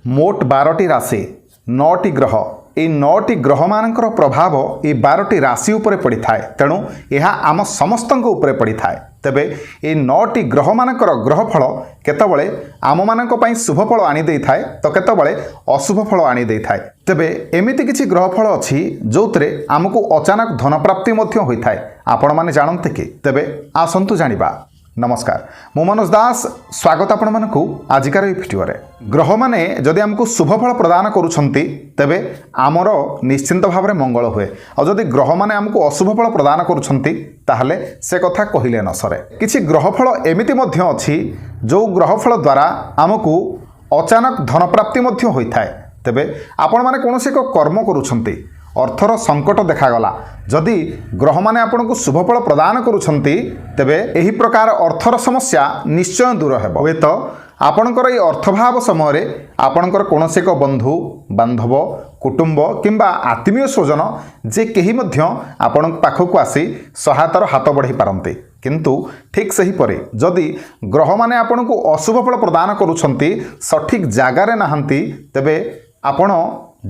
मोट 12टी राशि 9टी ग्रह ये 9टी ग्रह मानकर प्रभाव ये 12टी राशि उपरे पड़ी थाए तेणु यह आम समस्त उपरे पड़ी थाए तेबे ये 9टी ग्रह मानकर ग्रहफल केतबळे आम मानक पई शुभ फल आनी देई थाए तो केतबळे अशुभ फल आनी देई थाए तेबे एमिति किछि ग्रहफल अछि जोतरे आमको अचानक धन प्राप्ति मध्य होई थाए आपण माने जानते कि तेबे आसंतु जानिबा। नमस्कार मु मनोज दास स्वागत आपण मानकु आजिकार ए भिडियो रे। ग्रह माने जदि आमको शुभ फल प्रदान करूछंती तेबे आमर निश्चिंत भाव में मंगल हुए और जदि ग्रह माने आमको अशुभ फल प्रदान करूछंती ताहले से कथा कहिले न सरे। किछि ग्रहफल एमिति मध्य अछि जो ग्रहफल द्वारा आमको अचानक धन प्राप्ति मध्य होई थाए तेबे आपण माने कोनोसी एक कर्म करूछंती अर्थर संकट देखागला जदि ग्रह माने आपन को शुभ फल प्रदान करूछंती तेबे एही प्रकार अर्थर समस्या निश्चय दूर हेबो। हुए तो आपणकर ये अर्थभाव समय आपणकर कोनोसी एक बंधु बांधव कुटुंब किंबा आत्मीय स्वजन जे केही मध्य आपण पाखक आसी सहायतार हाथ बढ़ाई पारंती किंतु ठीक सही परे जदि ग्रह माने आपन को अशुभ फल प्रदान करूछंती सठिक जगार नाहंती तेबे आपण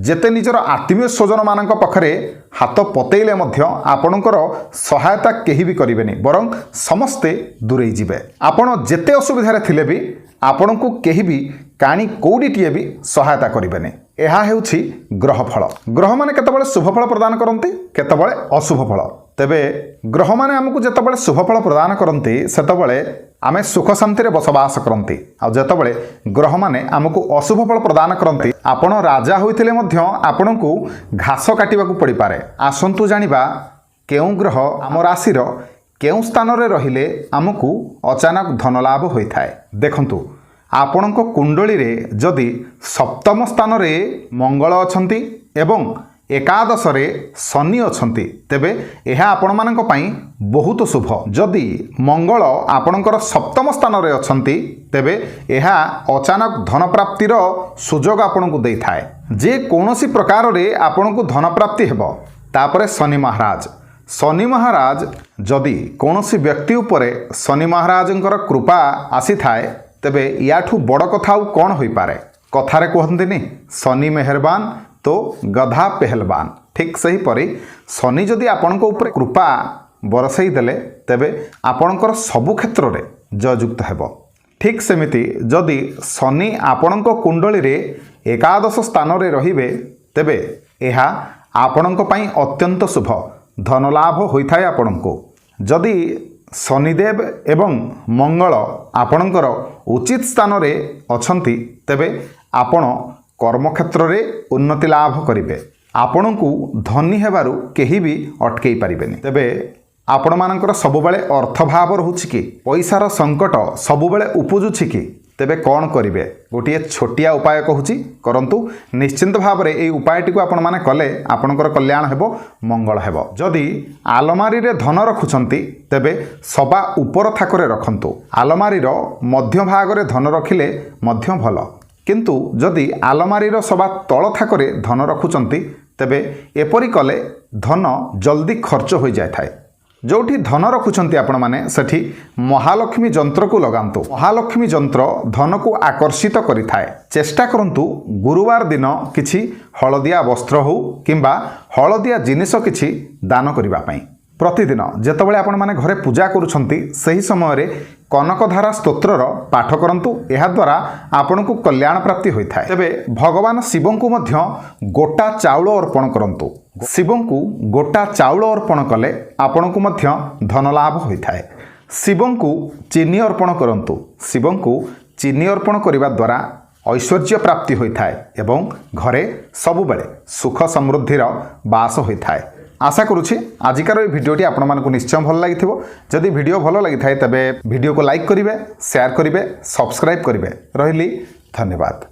जेते निजर आत्मीय स्वजन मानक पखरे हाथ पतेइले मध्य आपणकर सहायता केही भी करिवेनी बरं समस्ते दूरेई जिवे। आपण जेते असुविधा थिले भी आपण को केही भी काणी कोडीटिए भी सहायता करिवेनी। एहा हेउछि ग्रहफल। ग्रह माने केतबळे शुभ फल प्रदान करंती केतबळे अशुभ फल। तेबे ग्रह माने हमकु जेतबळे शुभ फल प्रदान करंती सेतबळे आमे सुख शांति रे बसवास करंती आ जेतबळे ग्रह माने हमकु अशुभ फल प्रदान करंती आपण राजा होइथिले मध्य आपणकु घास काटिबा को पड़ी पारे। आसंतु जानिबा केउ ग्रह आम राशि रो केउ स्थान रे रहिले हमकु अचानक धन लाभ होई थाए। देखंतु आपणक कुंडली रे जदि सप्तम स्थान रे मंगल अछंती एवं एकादश रे शनि अछंती तेबे एहा आपण मानक पई बहुत शुभ। जदि मंगल आपणकर सप्तम स्थान रे अछंती तेबे एहा अचानक धन प्राप्ति रो सुजोग आपण को देई थाए। जे कोनोसी प्रकार रे आपण को धन प्राप्ति हेबो। तापरे शनि महाराज जदि कोनोसी व्यक्ति उपरे शनि महाराजंकर कृपा आसी थाए तेबे याठू बड़ कथा कौन होई पारे। कथारे कहंतिनी शनि मेहरबान तो गधा पहलवान। ठीक सही परी शनि जदि आपणक ऊपर कृपा बरसई देले तेबे आपणकर सबु क्षेत्र रे जययुक्त हेबो। ठीक सेमिति जदि शनि आपणक कुंडली रे एकादश स्थान रे रहिबे तेबे एहा आपणक पई अत्यंत शुभ धन लाभ होई थाए। आपणको जदि शनिदेव एवं मंगल आपणकर उचित स्थान रे अछंती तेबे आपण कर्मक्षेत्र रे उन्नति लाभ करिवे। आपण को धनी हेबारु केही भी अटकई पारिबेनी। तेबे आपण मानकर सबुबेले अर्थभाव रहुछि कि पैसार संकट सबुबेले उपजुछि कि तेबे कौन करिवे गोटे छोटिया उपाय कहूछि करंतु निश्चिंत भाव रे ए उपायटी को आपण माने कले आपणकर कल्याण हेबो मंगल हेबो। जदि आलमारी रे धन रखुछंती तेबे सबा ऊपर थाकरे रखंतु। आलमारी रो मध्य भाग रे धन रखिले मध्य भल किंतु जदि आलमारीर सभा तल थाकरे धन रखुचंती तेबे एपरी कले धन जल्दी खर्च हो जाए थाए। जोठी धन रखुचंती आपण माने सेठी महालक्ष्मी जंत्र को लगांतु। महालक्ष्मी जंत्र धन को आकर्षित करि थाए। चेष्टा करंतु गुरुवार दिन किछि हळदिया वस्त्र हो किंबा हळदिया जिनिस किछि दान करिबा पई। प्रतिदिन जेतबळे आपण माने घरे पूजा करूछंती सही समय रे कनकधारा स्तोत्रर पाठ करंतु। एहा द्वारा आपण को कल्याण प्राप्ति होई थाए। तेबे भगवान शिवं को मध्य गोटा चाउल अर्पण करंतु। शिवं को गोटा चाउल अर्पण कले आपण को मध्य धन लाभ होई थाए। शिवं को चीनी अर्पण करंतु। शिवं को चीनी अर्पण करिबा द्वारा ऐश्वर्य प्राप्ति होई थाए एवं घरे सबुबेले सुख समृद्धिर बास होई थाए। आशा करुछि आजिकार ये भिडियोटी आपण मानकु निश्चय भल लागिथिबो। जदि भिडियो भल लागि थाए तबे भिडियो को लाइक करिवे शेयर करिवे सब्सक्राइब करिवे। रहिली धन्यवाद।